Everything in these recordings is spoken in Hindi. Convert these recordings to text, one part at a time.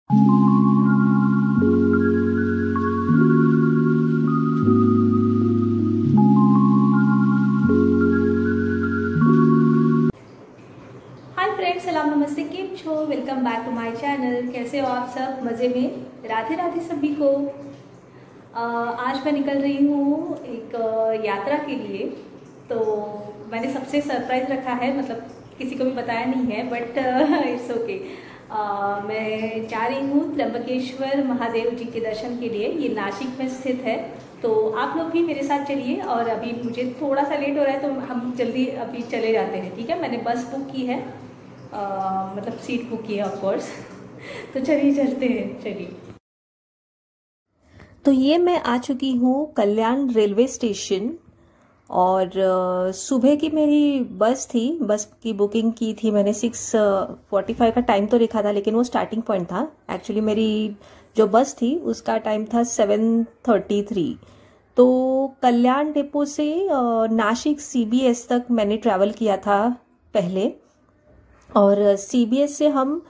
हाय फ्रेंड्स, सलाम नमस्ते, केम छो। Welcome back to my channel. कैसे हो आप सब? मज़े में? राधे राधे सभी को। आज मैं निकल रही हूँ एक यात्रा के लिए। तो मैंने सबसे सरप्राइज रखा है, मतलब किसी को भी बताया नहीं है, बट इट्स ओके। मैं जा रही हूँ त्र्यंबकेश्वर महादेव जी के दर्शन के लिए। ये नासिक में स्थित है। तो आप लोग भी मेरे साथ चलिए। और अभी मुझे थोड़ा सा लेट हो रहा है तो हम जल्दी अभी चले जाते हैं, ठीक है? मैंने बस बुक की है, मतलब सीट बुक की है ऑफ कोर्स। तो चलिए चलते हैं, चलिए। तो ये मैं आ चुकी हूँ कल्याण रेलवे स्टेशन। और सुबह की मेरी बस थी। बस की बुकिंग की थी मैंने। 6:45 का टाइम तो लिखा था, लेकिन वो स्टार्टिंग पॉइंट था। एक्चुअली मेरी जो बस थी उसका टाइम था 7:33। तो कल्याण डिपो से नासिक सीबीएस तक मैंने ट्रैवल किया था पहले। और सीबीएस से हम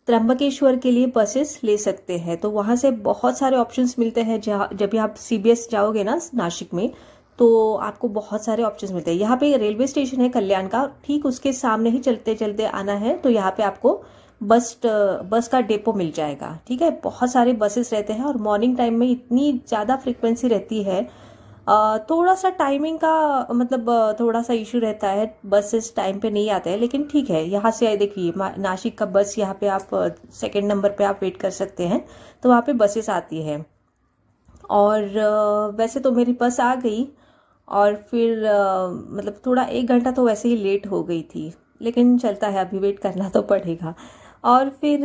त्र्यंबकेश्वर के लिए बसेस ले सकते हैं। तो वहाँ से बहुत सारे ऑप्शंस मिलते हैं। जब भी आप सीबीएस जाओगे ना नासिक में, तो आपको बहुत सारे ऑप्शंस मिलते हैं। यहाँ पे रेलवे स्टेशन है कल्याण का, ठीक उसके सामने ही चलते चलते आना है तो यहाँ पे आपको बस का डेपो मिल जाएगा, ठीक है? बहुत सारे बसेस रहते हैं और मॉर्निंग टाइम में इतनी ज़्यादा फ्रिक्वेंसी रहती है। थोड़ा सा टाइमिंग का मतलब थोड़ा सा इशू रहता है, बसेस टाइम पे नहीं आते हैं, लेकिन ठीक है। यहाँ से देखिए नासिक का बस, यहाँ पे आप सेकंड नंबर पे आप वेट कर सकते हैं, तो वहाँ पे बसेस आती है। और वैसे तो मेरी बस आ गई। और फिर मतलब थोड़ा 1 घंटा तो वैसे ही लेट हो गई थी, लेकिन चलता है, अभी वेट करना तो पड़ेगा। और फिर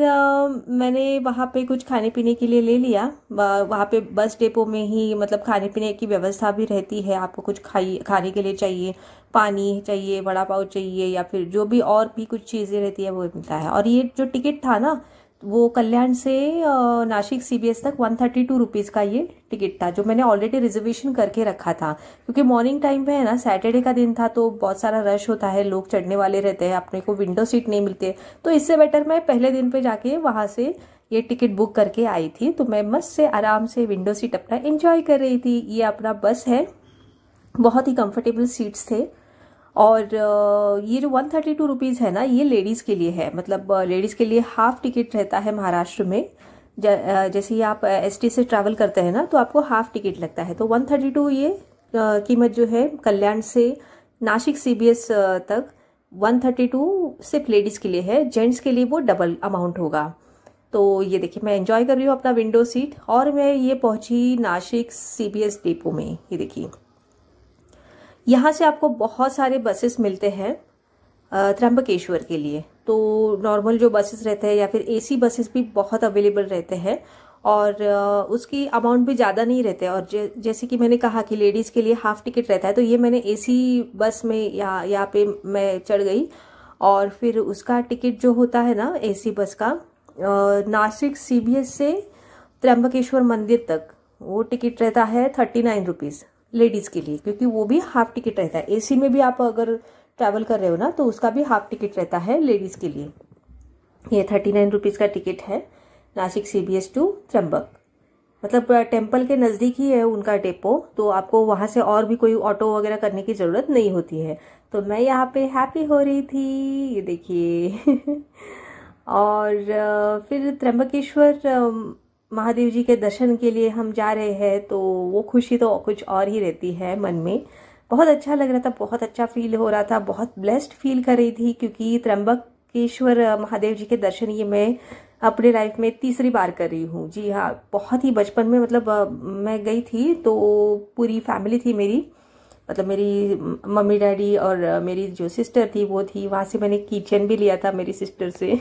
मैंने वहाँ पे कुछ खाने पीने के लिए ले लिया। वहाँ पे बस डिपो में ही मतलब खाने पीने की व्यवस्था भी रहती है। आपको कुछ खाने के लिए चाहिए, पानी चाहिए, वड़ा पाव चाहिए, या फिर जो भी और भी कुछ चीज़ें रहती है वो मिलता है। और ये जो टिकट था ना, वो कल्याण से नासिक सीबीएस तक 132 रुपीज़ का ये टिकट था, जो मैंने ऑलरेडी रिजर्वेशन करके रखा था। क्योंकि मॉर्निंग टाइम पे है ना, सैटरडे का दिन था, तो बहुत सारा रश होता है, लोग चढ़ने वाले रहते हैं, अपने को विंडो सीट नहीं मिलते। तो इससे बेटर मैं पहले दिन पे जाके वहाँ से ये टिकट बुक करके आई थी। तो मैं मस्त से आराम से विंडो सीट अपना एंजॉय कर रही थी। ये अपना बस है, बहुत ही कंफर्टेबल सीट्स थे। और ये जो 132 रुपीज़ है ना, ये लेडीज़ के लिए है। मतलब लेडीज़ के लिए हाफ टिकट रहता है महाराष्ट्र में। जैसे ही आप एसटी से ट्रैवल करते हैं ना, तो आपको हाफ टिकट लगता है। तो 132 ये कीमत जो है कल्याण से नासिक सीबीएस तक 132 सिर्फ लेडीज़ के लिए है। जेंट्स के लिए वो डबल अमाउंट होगा। तो ये देखिए, मैं एंजॉय कर रही हूँ अपना विंडो सीट। और मैं ये पहुंची नासिक सीबीएस डिपो में। ये देखिए, यहाँ से आपको बहुत सारे बसेस मिलते हैं त्र्यंबकेश्वर के लिए। तो नॉर्मल जो बसेस रहते हैं या फिर एसी बसेस भी बहुत अवेलेबल रहते हैं। और उसकी अमाउंट भी ज़्यादा नहीं रहते। और जैसे कि मैंने कहा कि लेडीज़ के लिए हाफ टिकट रहता है, तो ये मैंने एसी बस में यहाँ पे मैं चढ़ गई। और फिर उसका टिकट जो होता है ना एसी बस का, नासिक सीबीएस से त्र्यंबकेश्वर मंदिर तक, वो टिकट रहता है 39 रुपीज़ लेडीज़ के लिए, क्योंकि वो भी हाफ टिकट रहता है। एसी में भी आप अगर ट्रैवल कर रहे हो ना, तो उसका भी हाफ टिकट रहता है लेडीज़ के लिए। ये 39 रुपीज़ का टिकट है नासिक सीबीएस टू त्र्यंबक। मतलब टेम्पल के नज़दीक ही है उनका डेपो, तो आपको वहाँ से और भी कोई ऑटो वगैरह करने की ज़रूरत नहीं होती है। तो मैं यहाँ पे हैप्पी हो रही थी, ये देखिए। और फिर त्र्यंबकेश्वर महादेव जी के दर्शन के लिए हम जा रहे हैं, तो वो खुशी तो कुछ और ही रहती है मन में। बहुत अच्छा लग रहा था, बहुत अच्छा फील हो रहा था, बहुत ब्लेस्ड फील कर रही थी। क्योंकि त्र्यंबकेश्वर महादेव जी के दर्शन ये मैं अपने लाइफ में तीसरी बार कर रही हूँ। जी हाँ, बहुत ही बचपन में मतलब मैं गई थी, तो पूरी फैमिली थी मेरी, मतलब मेरी मम्मी डैडी और मेरी जो सिस्टर थी वो थी। वहाँ से मैंने किचन भी लिया था मेरी सिस्टर से।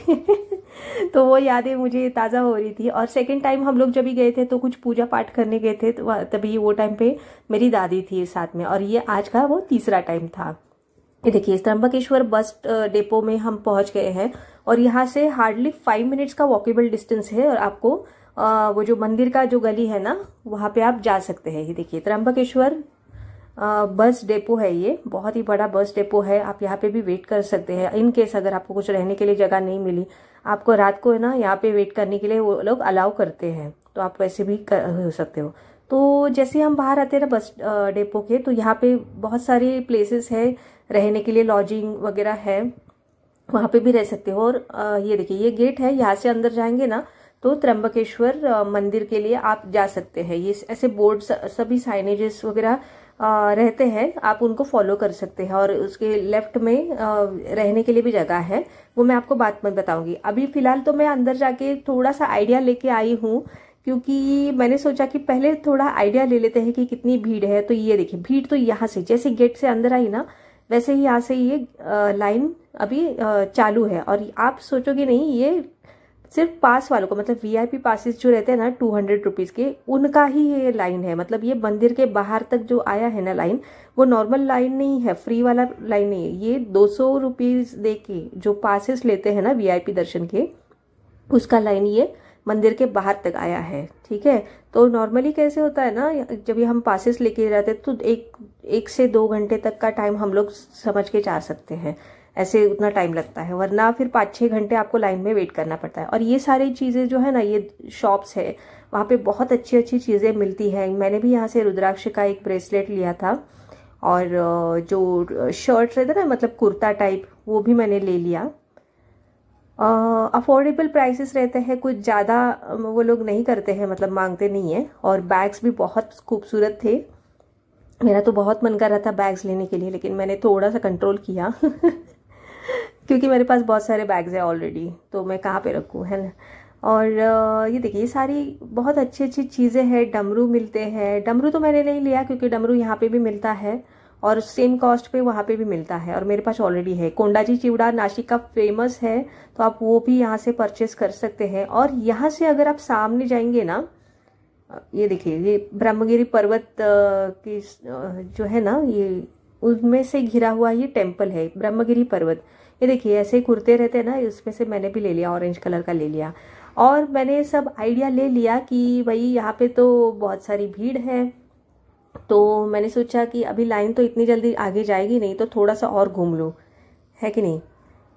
तो वो यादें मुझे ताज़ा हो रही थी। और सेकंड टाइम हम लोग जब भी गए थे तो कुछ पूजा पाठ करने गए थे, तो तभी वो टाइम पे मेरी दादी थी साथ में। और ये आज का वो तीसरा टाइम था। ये देखिए, त्र्यंबकेश्वर बस डिपो में हम पहुंच गए हैं। और यहाँ से हार्डली 5 मिनट्स का वॉकेबल डिस्टेंस है। और आपको वो जो मंदिर का जो गली है ना, वहाँ पे आप जा सकते हैं। ये देखिए, त्र्यंबकेश्वर बस डेपो है। ये बहुत ही बड़ा बस डेपो है। आप यहाँ पे भी वेट कर सकते हैं इन केस अगर आपको कुछ रहने के लिए जगह नहीं मिली। आपको रात को है ना यहाँ पे वेट करने के लिए वो लोग अलाउ करते हैं, तो आप वैसे भी हो सकते हो। तो जैसे हम बाहर आते हैं ना बस डिपो के, तो यहाँ पे बहुत सारे प्लेसेस है रहने के लिए, लॉजिंग वगैरह है, वहाँ पे भी रह सकते हो। और ये देखिए ये गेट है, यहाँ से अंदर जाएंगे ना तो त्र्यंबकेश्वर मंदिर के लिए आप जा सकते हैं। ये ऐसे बोर्ड सभी साइनेजेस वगैरह रहते हैं, आप उनको फॉलो कर सकते हैं। और उसके लेफ्ट में रहने के लिए भी जगह है, वो मैं आपको बाद में बताऊंगी। अभी फिलहाल तो मैं अंदर जाके थोड़ा सा आइडिया लेके आई हूँ, क्योंकि मैंने सोचा कि पहले थोड़ा आइडिया ले लेते हैं कि कितनी भीड़ है। तो ये देखिए भीड़ तो यहाँ से जैसे गेट से अंदर आई ना, वैसे ही यहाँ से ये लाइन अभी चालू है। और आप सोचोगे नहीं, ये सिर्फ पास वालों को, मतलब वीआईपी पासेस जो रहते हैं ना 200 रुपीज़ के, उनका ही ये लाइन है। मतलब ये मंदिर के बाहर तक जो आया है ना लाइन, वो नॉर्मल लाइन नहीं है, फ्री वाला लाइन नहीं है। ये 200 रुपीज़ दे के जो पासेस लेते हैं ना वीआईपी दर्शन के, उसका लाइन ये मंदिर के बाहर तक आया है। ठीक है, तो नॉर्मली कैसे होता है ना, जब ये हम पासेस लेके जाते हैं तो एक से 2 घंटे तक का टाइम हम लोग समझ के जा सकते हैं, ऐसे उतना टाइम लगता है। वरना फिर 5-6 घंटे आपको लाइन में वेट करना पड़ता है। और ये सारी चीज़ें जो है ना, ये शॉप्स है, वहाँ पे बहुत अच्छी अच्छी चीज़ें मिलती हैं। मैंने भी यहाँ से रुद्राक्ष का एक ब्रेसलेट लिया था, और जो शर्ट रहता है ना, मतलब कुर्ता टाइप, वो भी मैंने ले लिया। अफोर्डेबल प्राइसेस रहते हैं, कुछ ज़्यादा वो लोग नहीं करते हैं, मतलब मांगते नहीं है। और बैग्स भी बहुत खूबसूरत थे। मेरा तो बहुत मन कर रहा था बैग्स लेने के लिए, लेकिन मैंने थोड़ा सा कंट्रोल किया क्योंकि मेरे पास बहुत सारे बैग्स हैं ऑलरेडी, तो मैं कहाँ पे रखूँ, है ना। और ये देखिए ये सारी बहुत अच्छी अच्छी चीज़ें हैं। डमरू मिलते हैं, डमरू तो मैंने नहीं लिया क्योंकि डमरू यहाँ पे भी मिलता है और सेम कॉस्ट पे वहाँ पे भी मिलता है, और मेरे पास ऑलरेडी है। कोंडाजी चिवड़ा नासिक का फेमस है, तो आप वो भी यहाँ से परचेस कर सकते हैं। और यहाँ से अगर आप सामने जाएंगे ना, ये देखिए ये ब्रह्मगिरी पर्वत की जो है ना, ये उनमें से घिरा हुआ ये टेम्पल है ब्रह्मगिरी पर्वत। ये देखिए ऐसे कुर्ते रहते हैं ना, इसमें से मैंने भी ले लिया, ऑरेंज कलर का ले लिया। और मैंने सब आइडिया ले लिया कि भाई यहाँ पे तो बहुत सारी भीड़ है, तो मैंने सोचा कि अभी लाइन तो इतनी जल्दी आगे जाएगी नहीं, तो थोड़ा सा और घूम लूँ, है कि नहीं।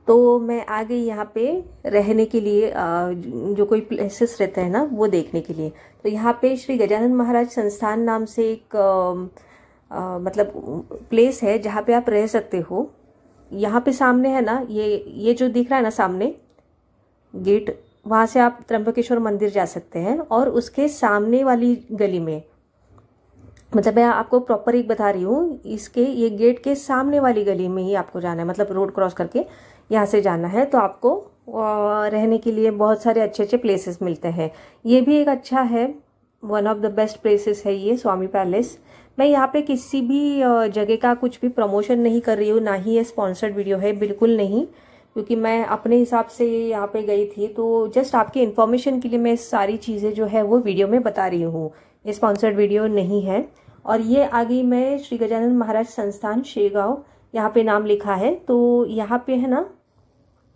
तो मैं आ गई यहाँ पे रहने के लिए, जो कोई प्लेसेस रहते हैं ना वो देखने के लिए। तो यहाँ पे श्री गजानन महाराज संस्थान नाम से एक मतलब प्लेस है जहाँ पे आप रह सकते हो। यहाँ पे सामने है ना, ये जो दिख रहा है ना सामने गेट, वहाँ से आप त्र्यंबकेश्वर मंदिर जा सकते हैं। और उसके सामने वाली गली में, मतलब मैं आपको प्रॉपर एक बता रही हूँ, इसके ये गेट के सामने वाली गली में ही आपको जाना है, मतलब रोड क्रॉस करके यहाँ से जाना है। तो आपको रहने के लिए बहुत सारे अच्छे अच्छे प्लेसेस मिलते हैं। ये भी एक अच्छा है, one of the best places है ये स्वामी पैलेस। मैं यहाँ पे किसी भी जगह का कुछ भी प्रमोशन नहीं कर रही हूँ, ना ही ये स्पॉन्सर्ड वीडियो है, बिल्कुल नहीं, क्योंकि मैं अपने हिसाब से यहाँ पे गई थी। तो जस्ट आपके इन्फॉर्मेशन के लिए मैं सारी चीज़ें जो है वो वीडियो में बता रही हूँ, ये स्पॉन्सर्ड वीडियो नहीं है। और ये आगे मैं श्री गजानन महाराज संस्थान शेगांव यहाँ पे नाम लिखा है। तो यहाँ पे है ना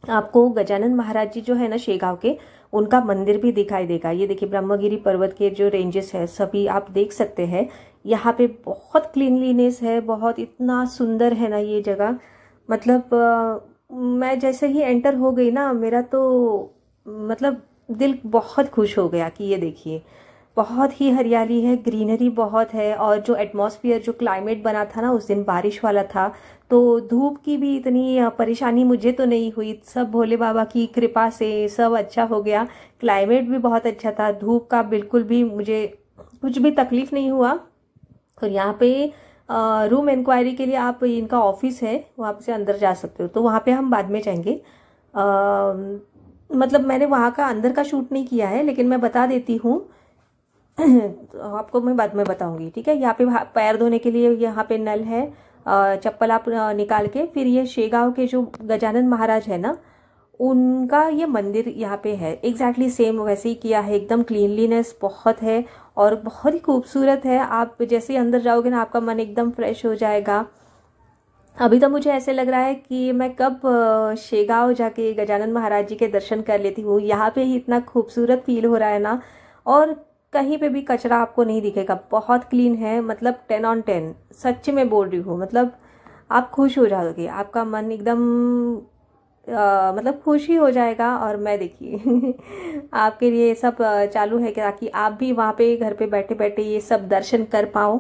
आपको गजानन महाराज जी जो है ना शेगांव के, उनका मंदिर भी दिखाई देगा। ये देखिए ब्रह्मगिरी पर्वत के जो रेंजेस है सभी आप देख सकते हैं। यहाँ पे बहुत क्लीनलीनेस है, बहुत इतना सुंदर है ना ये जगह। मतलब मैं जैसे ही एंटर हो गई ना, मेरा तो मतलब दिल बहुत खुश हो गया कि ये देखिए बहुत ही हरियाली है, ग्रीनरी बहुत है। और जो एटमॉस्फेयर, जो क्लाइमेट बना था ना, उस दिन बारिश वाला था, तो धूप की भी इतनी परेशानी मुझे तो नहीं हुई। सब भोले बाबा की कृपा से सब अच्छा हो गया। क्लाइमेट भी बहुत अच्छा था, धूप का बिल्कुल भी मुझे कुछ भी तकलीफ नहीं हुआ। और यहाँ पे रूम इंक्वायरी के लिए आप, इनका ऑफिस है, वहाँ से अंदर जा सकते हो। तो वहाँ पे हम बाद में जाएंगे। मतलब मैंने वहाँ का अंदर का शूट नहीं किया है, लेकिन मैं बता देती हूँ तो आपको मैं बाद में बताऊंगी, ठीक है। यहाँ पे पैर धोने के लिए यहाँ पे नल है, चप्पल आप निकाल के, फिर ये शेगांव के जो गजानन महाराज है ना, उनका ये मंदिर यहाँ पे है। एग्जैक्टली सेम वैसे ही किया है, एकदम क्लीनलीनेस बहुत है और बहुत ही खूबसूरत है। आप जैसे ही अंदर जाओगे ना, आपका मन एकदम फ्रेश हो जाएगा। अभी तो मुझे ऐसे लग रहा है कि मैं कब शेगांव जाके गजानन महाराज जी के दर्शन कर लेती हूँ। यहाँ पे ही इतना खूबसूरत फील हो रहा है ना, और कहीं पे भी कचरा आपको नहीं दिखेगा, बहुत क्लीन है। मतलब 10 on 10, सच में बोल रही हूँ। मतलब आप खुश हो जाओगे, आपका मन एकदम मतलब खुशी हो जाएगा। और मैं देखिए आपके लिए सब चालू है ताकि आप भी वहाँ पे घर पे बैठे बैठे ये सब दर्शन कर पाओ।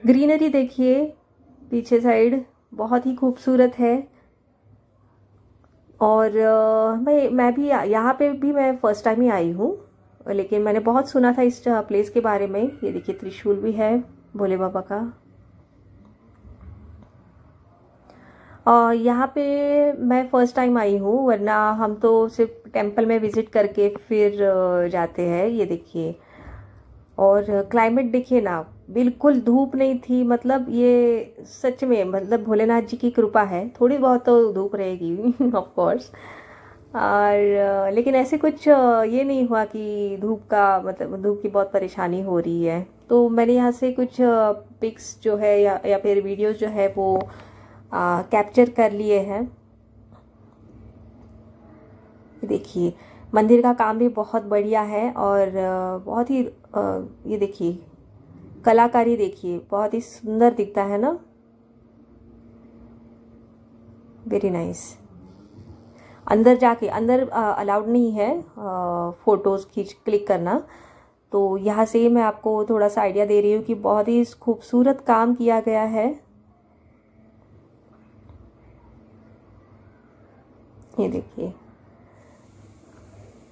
ग्रीनरी देखिए पीछे साइड बहुत ही खूबसूरत है। और मैं भी यहाँ पे भी मैं फर्स्ट टाइम ही आई हूँ, लेकिन मैंने बहुत सुना था इस प्लेस के बारे में। ये देखिए त्रिशूल भी है भोले बाबा का। और यहाँ पे मैं फर्स्ट टाइम आई हूँ, वरना हम तो सिर्फ टेंपल में विजिट करके फिर जाते हैं। ये देखिए, और क्लाइमेट देखिए ना, बिल्कुल धूप नहीं थी। मतलब ये सच में मतलब भोलेनाथ जी की कृपा है। थोड़ी बहुत तो धूप रहेगी ऑफ कोर्स। और लेकिन ऐसे कुछ ये नहीं हुआ कि धूप का मतलब धूप की बहुत परेशानी हो रही है। तो मैंने यहाँ से कुछ पिक्स जो है या फिर वीडियोस जो है वो कैप्चर कर लिए हैं। देखिए मंदिर का काम भी बहुत बढ़िया है और बहुत ही ये देखिए कलाकारी देखिए, बहुत ही सुंदर दिखता है ना। Very nice. अंदर जाके अंदर अलाउड नहीं है फोटोज क्लिक करना। तो यहाँ से मैं आपको थोड़ा सा आइडिया दे रही हूँ कि बहुत ही खूबसूरत काम किया गया है। ये देखिए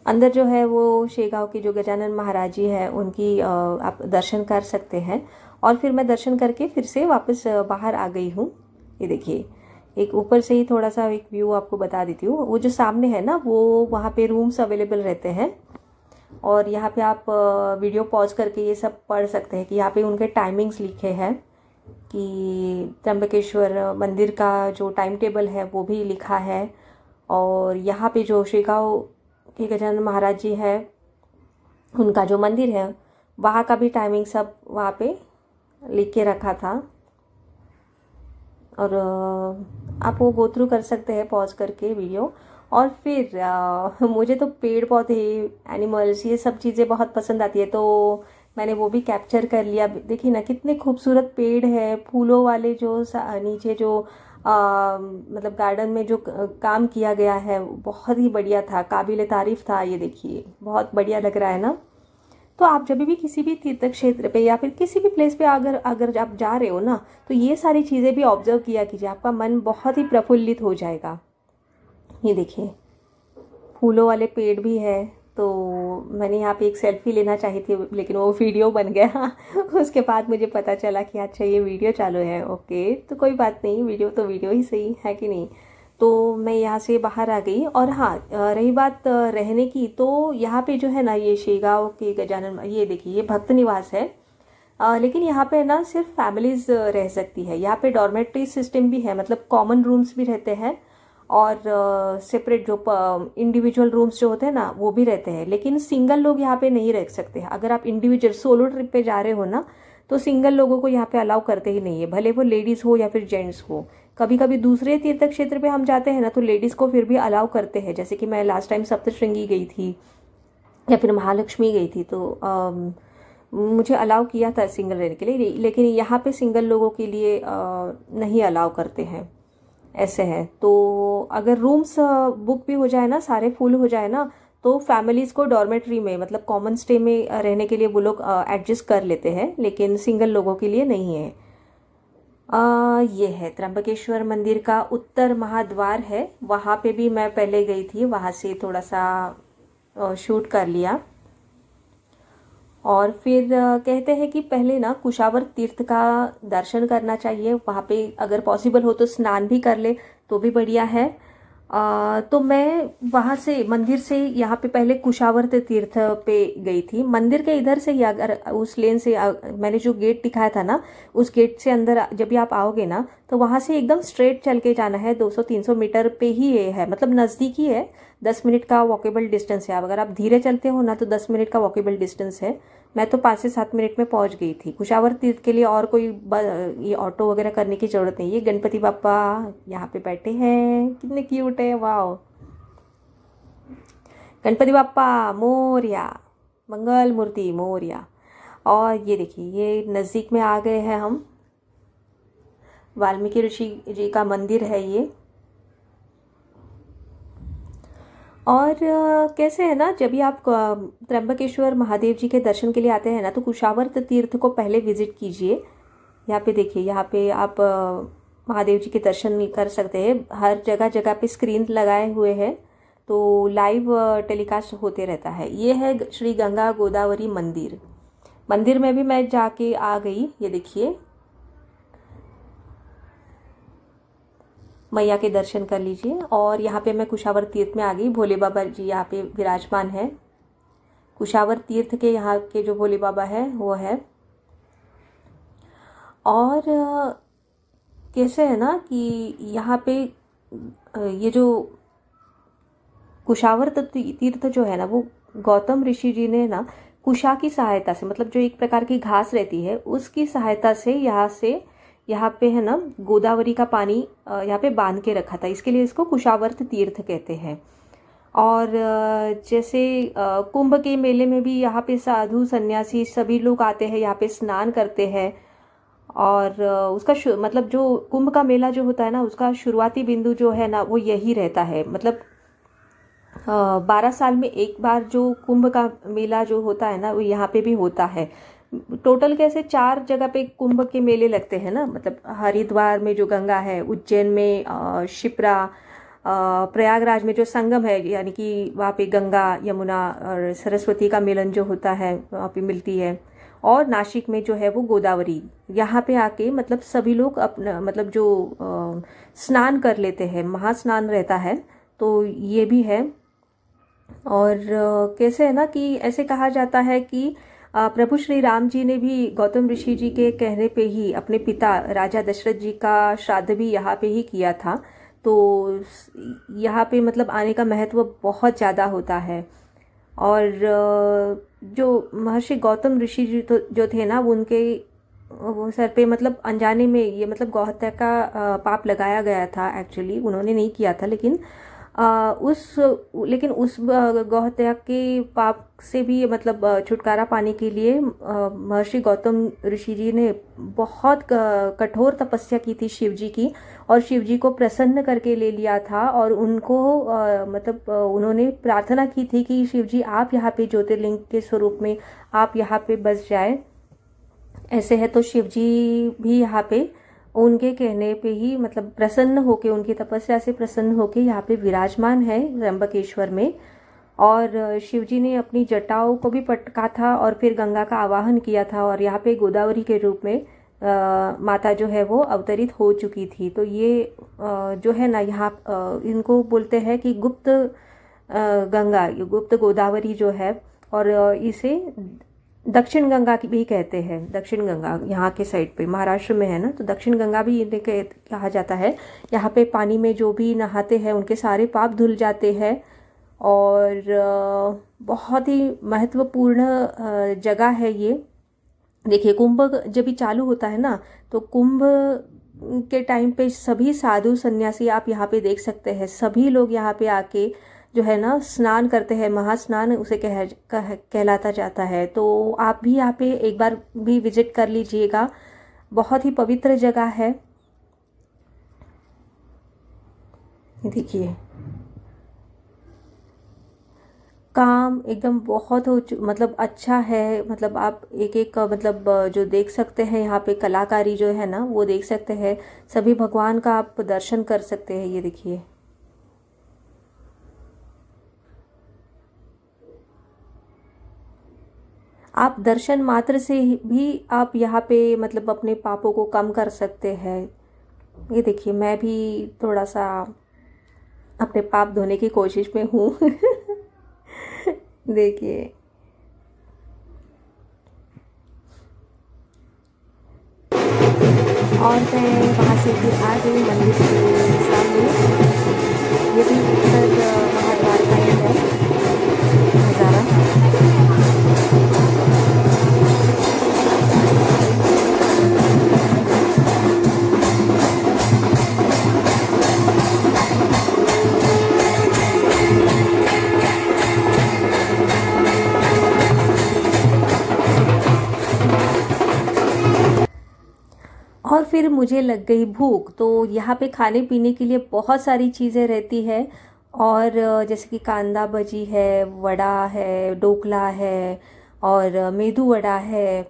अंदर जो है वो शेगांव के जो गजानन महाराज जी है उनकी आप दर्शन कर सकते हैं। और फिर मैं दर्शन करके फिर से वापस बाहर आ गई हूँ। ये देखिए एक ऊपर से ही थोड़ा सा एक व्यू आपको बता देती हूँ। वो जो सामने है ना, वो वहाँ पे रूम्स अवेलेबल रहते हैं। और यहाँ पे आप वीडियो पॉज करके ये सब पढ़ सकते हैं कि यहाँ पे उनके टाइमिंग्स लिखे हैं कि त्र्यंबकेश्वर मंदिर का जो टाइम टेबल है वो भी लिखा है। और यहाँ पे जो शेगांव के गजानन महाराज जी है उनका जो मंदिर है वहाँ का भी टाइमिंग सब वहाँ पे लिख के रखा था। और आप वो गो थ्रू कर सकते हैं पॉज करके वीडियो। और फिर मुझे तो पेड़ पौधे एनिमल्स ये सब चीज़ें बहुत पसंद आती है, तो मैंने वो भी कैप्चर कर लिया। देखिए ना कितने खूबसूरत पेड़ है, फूलों वाले जो नीचे जो मतलब गार्डन में जो काम किया गया है बहुत ही बढ़िया था, काबिल तारीफ था। ये देखिए बहुत बढ़िया लग रहा है ना। तो आप जब भी किसी भी तीर्थ क्षेत्र पे या फिर किसी भी प्लेस पे अगर अगर आप जा रहे हो ना, तो ये सारी चीज़ें भी ऑब्जर्व किया कीजिए, आपका मन बहुत ही प्रफुल्लित हो जाएगा। ये देखिए फूलों वाले पेड़ भी है। तो मैंने यहाँ पे एक सेल्फी लेना चाही थी, लेकिन वो वीडियो बन गया उसके बाद मुझे पता चला कि अच्छा ये वीडियो चालू है। ओके तो कोई बात नहीं, वीडियो तो वीडियो ही सही है कि नहीं। तो मैं यहाँ से बाहर आ गई। और हाँ रही बात रहने की, तो यहाँ पे जो है ना ये शेगांव के गजानन, ये देखिए ये भक्त निवास है। लेकिन यहाँ पे ना सिर्फ फैमिलीज रह सकती है। यहाँ पे डॉर्मेट्री सिस्टम भी है, मतलब कॉमन रूम्स भी रहते हैं और सेपरेट जो इंडिविजुअल रूम्स जो होते हैं ना वो भी रहते हैं। लेकिन सिंगल लोग यहाँ पे नहीं रह सकते। अगर आप इंडिविजुअल सोलो ट्रिप पे जा रहे हो ना, तो सिंगल लोगों को यहाँ पे अलाउ करते ही नहीं है, भले वो लेडीज हो या फिर जेंट्स हो। कभी कभी दूसरे तीर्थ क्षेत्र पे हम जाते हैं ना, तो लेडीज को फिर भी अलाउ करते हैं। जैसे कि मैं लास्ट टाइम सप्तशृंगी गई थी या फिर महालक्ष्मी गई थी, तो मुझे अलाउ किया था सिंगल रहने के लिए। लेकिन यहाँ पे सिंगल लोगों के लिए नहीं अलाउ करते हैं, ऐसे है। तो अगर रूम्स बुक भी हो जाए ना, सारे फुल हो जाए ना, तो फैमिलीज को डॉर्मेट्री में मतलब कॉमन स्टे में रहने के लिए वो लोग एडजस्ट कर लेते हैं, लेकिन सिंगल लोगों के लिए नहीं है। ये है त्र्यंबकेश्वर मंदिर का उत्तर महाद्वार है। वहाँ पे भी मैं पहले गई थी, वहाँ से थोड़ा सा शूट कर लिया। और फिर कहते हैं कि पहले ना कुशावर तीर्थ का दर्शन करना चाहिए। वहाँ पे अगर पॉसिबल हो तो स्नान भी कर ले तो भी बढ़िया है। तो मैं वहाँ से मंदिर से यहाँ पे पहले कुशावर तीर्थ पे गई थी। मंदिर के इधर से ही अगर उस लेन से मैंने जो गेट दिखाया था ना, उस गेट से अंदर जब भी आप आओगे ना, तो वहाँ से एकदम स्ट्रेट चल के जाना है। 200-300 मीटर पे ही ये है, मतलब नज़दीक ही है। 10 मिनट का वॉकेबल डिस्टेंस है। अब अगर आप धीरे चलते हो ना तो 10 मिनट का वॉकेबल डिस्टेंस है। मैं तो 5 से 7 मिनट में पहुंच गई थी। कुशावर तीर्थ के लिए और कोई ये ऑटो वगैरह करने की जरूरत नहीं। ये गणपति बाप्पा यहाँ पे बैठे हैं, कितने क्यूट है, वाह। गणपति बाप्पा मोरया, मंगल मूर्ति मोरया। और ये देखिए ये नज़दीक में आ गए हैं हम। वाल्मीकि ऋषि जी का मंदिर है ये। और कैसे है ना, जब भी आप त्र्यंबकेश्वर महादेव जी के दर्शन के लिए आते हैं ना, तो कुशावर्त तीर्थ को पहले विजिट कीजिए। यहाँ पे देखिए, यहाँ पे आप महादेव जी के दर्शन कर सकते हैं। हर जगह जगह पे स्क्रीन लगाए हुए हैं, तो लाइव टेलीकास्ट होते रहता है। ये है श्री गंगा गोदावरी मंदिर। मंदिर में भी मैं जाके आ गई। ये देखिए, मैया के दर्शन कर लीजिए। और यहाँ पे मैं कुशावर तीर्थ में आ गई। भोले बाबा जी यहाँ पे विराजमान है। कुशावर तीर्थ के यहाँ के जो भोले बाबा है वो है। और कैसे है ना कि यहाँ पे ये जो कुशावर तीर्थ जो है ना, वो गौतम ऋषि जी ने ना कुशा की सहायता से, मतलब जो एक प्रकार की घास रहती है उसकी सहायता से यहाँ पे है ना गोदावरी का पानी यहाँ पे बांध के रखा था। इसके लिए इसको कुशावर्त तीर्थ कहते हैं। और जैसे कुंभ के मेले में भी यहाँ पे साधु सन्यासी सभी लोग आते हैं, यहाँ पे स्नान करते हैं। और उसका मतलब जो कुंभ का मेला जो होता है ना, उसका शुरुआती बिंदु जो है ना वो यही रहता है। मतलब 12 साल में एक बार जो कुंभ का मेला जो होता है ना, वो यहाँ पे भी होता है। टोटल कैसे 4 जगह पे कुंभ के मेले लगते हैं ना, मतलब हरिद्वार में जो गंगा है, उज्जैन में शिप्रा, प्रयागराज में जो संगम है, यानी कि वहाँ पे गंगा यमुना और सरस्वती का मिलन जो होता है वहाँ पे मिलती है। और नासिक में जो है वो गोदावरी। यहाँ पे आके मतलब सभी लोग अपना मतलब जो स्नान कर लेते हैं, महास्नान रहता है, तो ये भी है। और कैसे है ना कि ऐसे कहा जाता है कि प्रभु श्री राम जी ने भी गौतम ऋषि जी के कहने पे ही अपने पिता राजा दशरथ जी का श्राद्ध भी यहाँ पे ही किया था। तो यहाँ पे मतलब आने का महत्व बहुत ज़्यादा होता है। और जो महर्षि गौतम ऋषि जी तो जो थे ना, वो सर पे मतलब अनजाने में ये मतलब गौहत्या का पाप लगाया गया था। एक्चुअली उन्होंने नहीं किया था, लेकिन उस गौहत्या के पाप से भी मतलब छुटकारा पाने के लिए महर्षि गौतम ऋषि जी ने बहुत कठोर तपस्या की थी शिव जी की, और शिव जी को प्रसन्न करके ले लिया था। और उनको मतलब उन्होंने प्रार्थना की थी कि शिव जी आप यहाँ पे ज्योतिर्लिंग के स्वरूप में आप यहाँ पे बस जाए। ऐसे है तो शिव जी भी यहाँ पे उनके कहने पे ही मतलब प्रसन्न होके, उनकी तपस्या से प्रसन्न होके यहाँ पे विराजमान है त्र्यंबकेश्वर में। और शिव जी ने अपनी जटाओं को भी पटका था और फिर गंगा का आवाहन किया था, और यहाँ पे गोदावरी के रूप में माता जो है वो अवतरित हो चुकी थी। तो ये जो है ना यहाँ इनको बोलते हैं कि गुप्त गंगा, गुप्त गोदावरी जो है, और इसे दक्षिण गंगा की भी कहते हैं। दक्षिण गंगा यहाँ के साइड पे महाराष्ट्र में है ना, तो दक्षिण गंगा भी इन्हें कहा जाता है। यहाँ पे पानी में जो भी नहाते हैं उनके सारे पाप धुल जाते हैं। और बहुत ही महत्वपूर्ण जगह है ये। देखिए, कुंभ जब भी चालू होता है ना, तो कुंभ के टाइम पे सभी साधु सन्यासी आप यहाँ पे देख सकते हैं, सभी लोग यहाँ पे आके जो है ना स्नान करते हैं। महास्नान उसे कहलाता जाता है। तो आप भी यहाँ पे एक बार भी विजिट कर लीजिएगा। बहुत ही पवित्र जगह है। देखिए, काम एकदम बहुत मतलब अच्छा है। मतलब आप एक एक मतलब जो देख सकते हैं यहाँ पे कलाकारी जो है ना वो देख सकते हैं। सभी भगवान का आप दर्शन कर सकते हैं। ये देखिए, आप दर्शन मात्र से भी आप यहाँ पे मतलब अपने पापों को कम कर सकते हैं। ये देखिए, मैं भी थोड़ा सा अपने पाप धोने की कोशिश में हूँ। देखिए, और मैं वहाँ से फिर आ गई मंदिर के सामने। ये भी उत्तर महाद्वार का ही है नज़ारा। और फिर मुझे लग गई भूख। तो यहाँ पे खाने पीने के लिए बहुत सारी चीज़ें रहती है। और जैसे कि कांदा भजी है, वड़ा है, ढोकला है, और मेदू वड़ा है,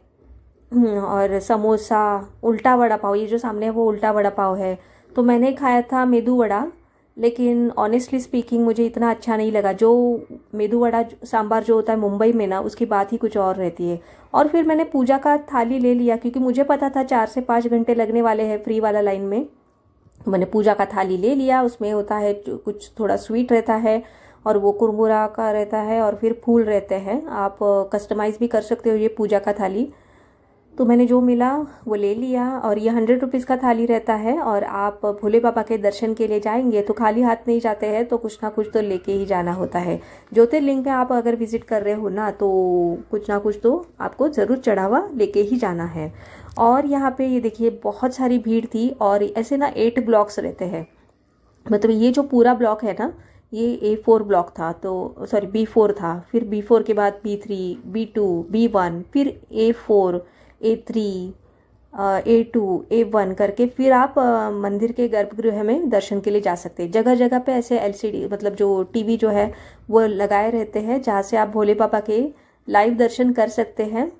और समोसा, उल्टा वड़ा पाव, ये जो सामने है वो उल्टा वड़ा पाव है। तो मैंने खाया था मेदू वड़ा, लेकिन ऑनेस्टली स्पीकिंग मुझे इतना अच्छा नहीं लगा। जो मेदू वड़ा सांबार जो होता है मुंबई में ना, उसकी बात ही कुछ और रहती है। और फिर मैंने पूजा का थाली ले लिया, क्योंकि मुझे पता था 4 से 5 घंटे लगने वाले हैं फ्री वाला लाइन में। तो मैंने पूजा का थाली ले लिया। उसमें होता है कुछ थोड़ा स्वीट रहता है, और वो कुरमुरा का रहता है, और फिर फूल रहते हैं। आप कस्टमाइज भी कर सकते हो ये पूजा का थाली। तो मैंने जो मिला वो ले लिया। और ये 100 रुपीज़ का थाली रहता है, और आप भोले बाबा के दर्शन के लिए जाएंगे तो खाली हाथ नहीं जाते हैं, तो कुछ ना कुछ तो लेके ही जाना होता है। ज्योतिर्लिंग में आप अगर विजिट कर रहे हो ना, तो कुछ ना कुछ तो आपको ज़रूर चढ़ावा लेके ही जाना है। और यहाँ पे ये देखिए बहुत सारी भीड़ थी, और ऐसे ना 8 ब्लॉक्स रहते हैं। मतलब ये जो पूरा ब्लॉक है ना, ये A4 ब्लॉक था, तो सॉरी B4 था। फिर B4 के बाद B3, B2, B1, फिर A4, A3, A2, A1 करके फिर आप मंदिर के गर्भगृह में दर्शन के लिए जा सकते हैं। जगह जगह पे ऐसे LCD मतलब जो टीवी जो है वो लगाए रहते हैं, जहाँ से आप भोले बाबा के लाइव दर्शन कर सकते हैं।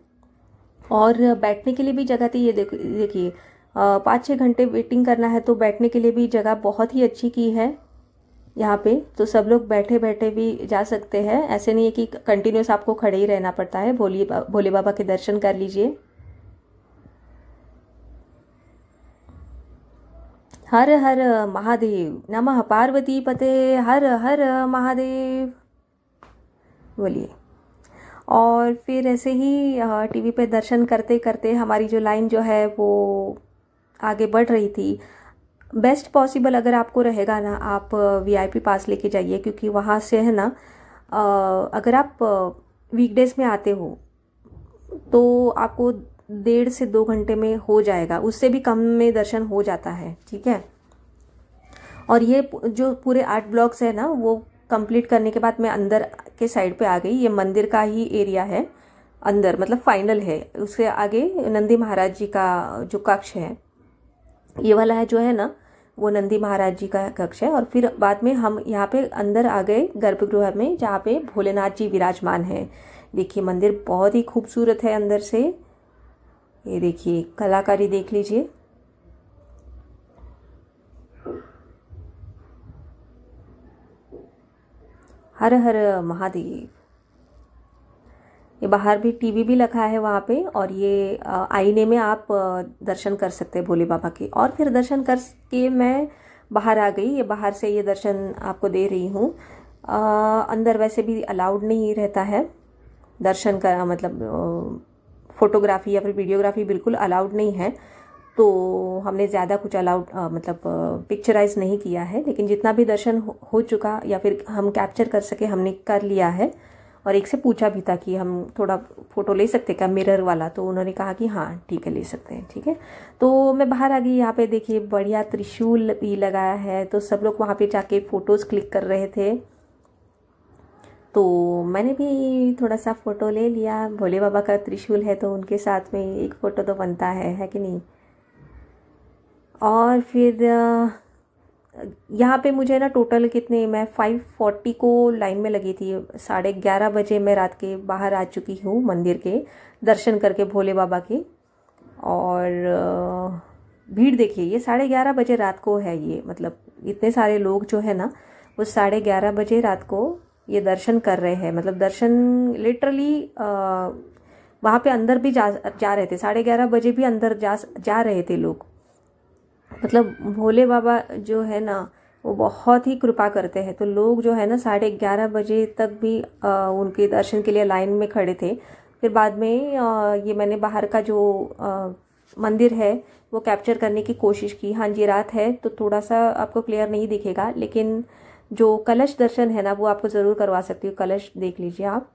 और बैठने के लिए भी जगह थी। ये देखिए 5-6 घंटे वेटिंग करना है, तो बैठने के लिए भी जगह बहुत ही अच्छी की है यहाँ पे। तो सब लोग बैठे बैठे भी जा सकते हैं, ऐसे नहीं है कि कंटिन्यूस आपको खड़े ही रहना पड़ता है। भोले बाबा के दर्शन कर लीजिए। हर हर महादेव, नमः पार्वती पते, हर हर महादेव, बोलिए। और फिर ऐसे ही टीवी पे दर्शन करते करते हमारी जो लाइन जो है वो आगे बढ़ रही थी। बेस्ट पॉसिबल अगर आपको रहेगा ना, आप VIP पास लेके जाइए, क्योंकि वहाँ से है ना, अगर आप वीकडेज में आते हो तो आपको 1.5 से 2 घंटे में हो जाएगा, उससे भी कम में दर्शन हो जाता है, ठीक है। और ये जो पूरे 8 ब्लॉक्स है ना, वो कंप्लीट करने के बाद मैं अंदर के साइड पे आ गई। ये मंदिर का ही एरिया है अंदर, मतलब फाइनल है। उसके आगे नंदी महाराज जी का जो कक्ष है, ये वाला है जो है ना, वो नंदी महाराज जी का कक्ष है। और फिर बाद में हम यहाँ पे अंदर आ गए गर्भगृह में, जहाँ पे भोलेनाथ जी विराजमान है। देखिए मंदिर बहुत ही खूबसूरत है अंदर से। ये देखिए कलाकारी देख लीजिए। हर हर महादेव। ये बाहर भी टीवी भी लगा है वहाँ पे, और ये आईने में आप दर्शन कर सकते हैं भोले बाबा के। और फिर दर्शन करके मैं बाहर आ गई। ये बाहर से ये दर्शन आपको दे रही हूँ। अंदर वैसे भी अलाउड नहीं रहता है दर्शन का, मतलब फोटोग्राफी या फिर वीडियोग्राफी बिल्कुल अलाउड नहीं है। तो हमने ज़्यादा कुछ अलाउड मतलब पिक्चराइज नहीं किया है, लेकिन जितना भी दर्शन हो चुका या फिर हम कैप्चर कर सके हमने कर लिया है। और एक से पूछा भी था कि हम थोड़ा फोटो ले सकते क्या मिरर वाला, तो उन्होंने कहा कि हाँ ठीक है ले सकते हैं, ठीक है। तो मैं बाहर आ गई। यहाँ पे देखिए बढ़िया त्रिशूल भी लगाया है, तो सब लोग वहाँ पे जाके फोटोज क्लिक कर रहे थे। तो मैंने भी थोड़ा सा फोटो ले लिया। भोले बाबा का त्रिशूल है तो उनके साथ में एक फोटो तो बनता है कि नहीं। और फिर यहाँ पे मुझे ना टोटल कितने, मैं 5:40 को लाइन में लगी थी। 11:30 बजे मैं रात के बाहर आ चुकी हूँ मंदिर के दर्शन करके भोले बाबा के। और भीड़ देखिए, ये 11:30 बजे रात को है। ये मतलब इतने सारे लोग जो है ना, वो 11:30 बजे रात को ये दर्शन कर रहे हैं। मतलब दर्शन लिटरली वहाँ पे अंदर भी जा रहे थे। 11:30 बजे भी अंदर जा रहे थे लोग। मतलब भोले बाबा जो है ना, वो बहुत ही कृपा करते हैं। तो लोग जो है ना 11:30 बजे तक भी उनके दर्शन के लिए लाइन में खड़े थे। फिर बाद में ये मैंने बाहर का जो मंदिर है वो कैप्चर करने की कोशिश की। हाँ जी रात है तो थोड़ा सा आपको क्लियर नहीं दिखेगा, लेकिन जो कलश दर्शन है ना वो आपको ज़रूर करवा सकती हूँ। कलश देख लीजिए आप।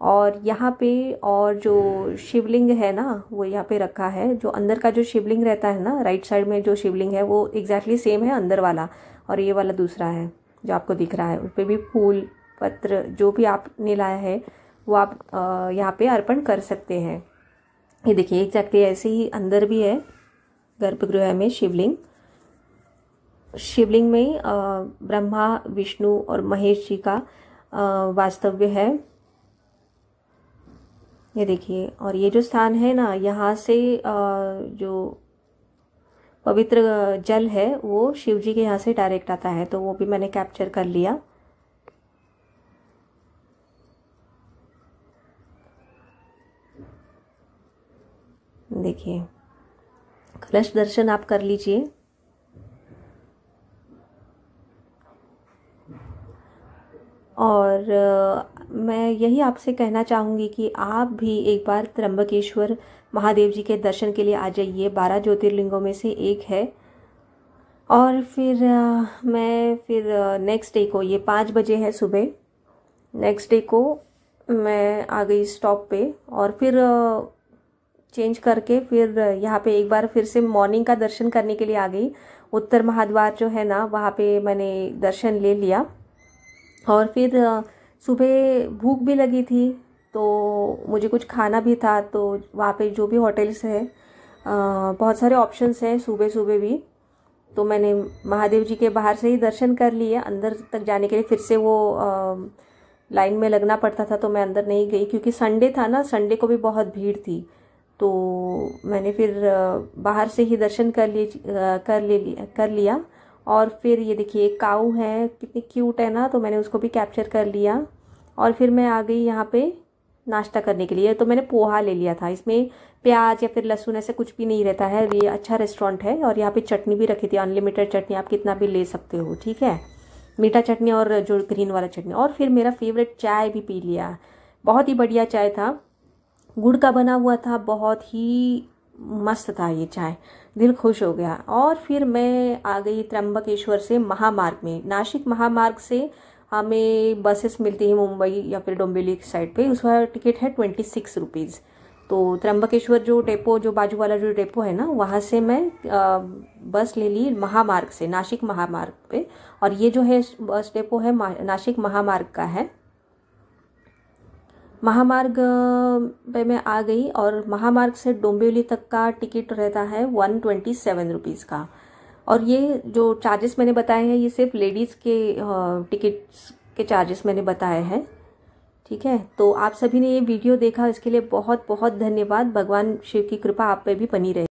और यहाँ पे और जो शिवलिंग है ना, वो यहाँ पे रखा है। जो अंदर का जो शिवलिंग रहता है ना, राइट साइड में जो शिवलिंग है वो एग्जैक्टली सेम है अंदर वाला, और ये वाला दूसरा है जो आपको दिख रहा है। उस पर भी फूल पत्र जो भी आपने लाया है वो आप यहाँ पे अर्पण कर सकते हैं। ये देखिए एग्जैक्टली ऐसे ही अंदर भी है गर्भगृह में शिवलिंग। शिवलिंग में ब्रह्मा, विष्णु और महेश जी का वास्तव्य है। ये देखिए, और ये जो स्थान है ना, यहाँ से जो पवित्र जल है वो शिव जी के यहाँ से डायरेक्ट आता है, तो वो भी मैंने कैप्चर कर लिया। देखिए, कलश दर्शन आप कर लीजिए। और मैं यही आपसे कहना चाहूँगी कि आप भी एक बार त्र्यंबकेश्वर महादेव जी के दर्शन के लिए आ जाइए। 12 ज्योतिर्लिंगों में से एक है। और फिर मैं फिर नेक्स्ट डे को, ये 5 बजे है सुबह, नेक्स्ट डे को मैं आ गई स्टॉप पे, और फिर चेंज करके फिर यहाँ पे एक बार फिर से मॉर्निंग का दर्शन करने के लिए आ गई। उत्तर महाद्वार जो है ना, वहाँ पे मैंने दर्शन ले लिया। और फिर सुबह भूख भी लगी थी, तो मुझे कुछ खाना भी था, तो वहाँ पे जो भी होटल्स है, बहुत सारे ऑप्शंस हैं सुबह सुबह भी, तो मैंने महादेव जी के बाहर से ही दर्शन कर लिए। अंदर तक जाने के लिए फिर से वो लाइन में लगना पड़ता था, तो मैं अंदर नहीं गई, क्योंकि संडे था ना, संडे को भी बहुत भीड़ थी। तो मैंने फिर बाहर से ही दर्शन कर लिया। और फिर ये देखिए, एक काऊ है, कितनी क्यूट है ना, तो मैंने उसको भी कैप्चर कर लिया। और फिर मैं आ गई यहाँ पे नाश्ता करने के लिए। तो मैंने पोहा ले लिया था, इसमें प्याज या फिर लहसुन ऐसे कुछ भी नहीं रहता है। ये अच्छा रेस्टोरेंट है। और यहाँ पे चटनी भी रखी थी, अनलिमिटेड चटनी, आप कितना भी ले सकते हो, ठीक है, मीठा चटनी और जो ग्रीन वाला चटनी। और फिर मेरा फेवरेट चाय भी पी लिया। बहुत ही बढ़िया चाय था, गुड़ का बना हुआ था, बहुत ही मस्त था ये चाय, दिल खुश हो गया। और फिर मैं आ गई त्र्यंबकेश्वर से महामार्ग में। नासिक महामार्ग से हमें बसेस मिलती हैं मुंबई या फिर डोंबिवली साइड पे, उसका टिकट है 26 रुपीज़। तो त्र्यंबकेश्वर जो डेपो, जो बाजू वाला जो डेपो है ना, वहाँ से मैं बस ले ली महामार्ग से, नासिक महामार्ग पे। और ये जो है बस डेपो है नासिक महामार्ग का है। महामार्ग पे मैं आ गई, और महामार्ग से डोंबिवली तक का टिकट रहता है 127 रुपीज़ का। और ये जो चार्जेस मैंने बताए हैं, ये सिर्फ लेडीज़ के टिकट्स के चार्जेस मैंने बताए हैं, ठीक है। तो आप सभी ने ये वीडियो देखा, इसके लिए बहुत बहुत धन्यवाद। भगवान शिव की कृपा आप पे भी बनी रहे।